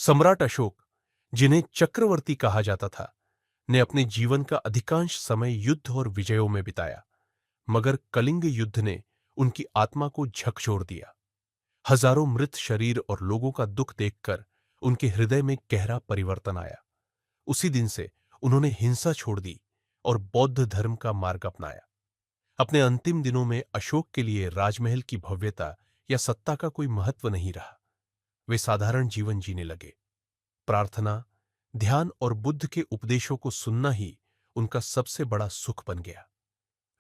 सम्राट अशोक, जिन्हें चक्रवर्ती कहा जाता था, ने अपने जीवन का अधिकांश समय युद्ध और विजयों में बिताया, मगर कलिंग युद्ध ने उनकी आत्मा को झकझोर दिया। हजारों मृत शरीर और लोगों का दुख देखकर उनके हृदय में गहरा परिवर्तन आया। उसी दिन से उन्होंने हिंसा छोड़ दी और बौद्ध धर्म का मार्ग अपनाया। अपने अंतिम दिनों में अशोक के लिए राजमहल की भव्यता या सत्ता का कोई महत्व नहीं रहा। वे साधारण जीवन जीने लगे। प्रार्थना, ध्यान और बुद्ध के उपदेशों को सुनना ही उनका सबसे बड़ा सुख बन गया।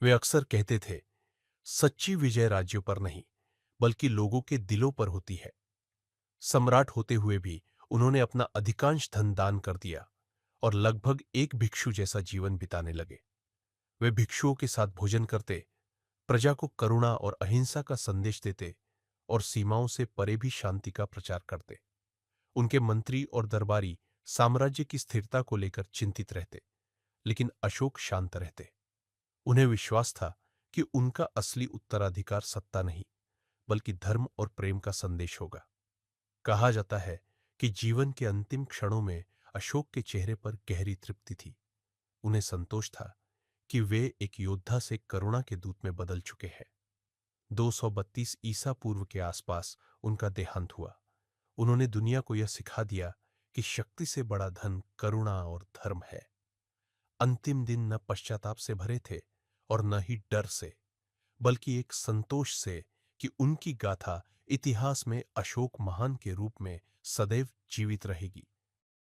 वे अक्सर कहते थे, सच्ची विजय राज्यों पर नहीं, बल्कि लोगों के दिलों पर होती है। सम्राट होते हुए भी उन्होंने अपना अधिकांश धन दान कर दिया और लगभग एक भिक्षु जैसा जीवन बिताने लगे। वे भिक्षुओं के साथ भोजन करते, प्रजा को करुणा और अहिंसा का संदेश देते और सीमाओं से परे भी शांति का प्रचार करते। उनके मंत्री और दरबारी साम्राज्य की स्थिरता को लेकर चिंतित रहते, लेकिन अशोक शांत रहते। उन्हें विश्वास था कि उनका असली उत्तराधिकार सत्ता नहीं, बल्कि धर्म और प्रेम का संदेश होगा। कहा जाता है कि जीवन के अंतिम क्षणों में अशोक के चेहरे पर गहरी तृप्ति थी। उन्हें संतोष था कि वे एक योद्धा से करुणा के दूत में बदल चुके हैं। 232 ईसा पूर्व के आसपास उनका देहांत हुआ। उन्होंने दुनिया को यह सिखा दिया कि शक्ति से बड़ा धन करुणा और धर्म है। अंतिम दिन न पश्चाताप से भरे थे और न ही डर से, बल्कि एक संतोष से कि उनकी गाथा इतिहास में अशोक महान के रूप में सदैव जीवित रहेगी।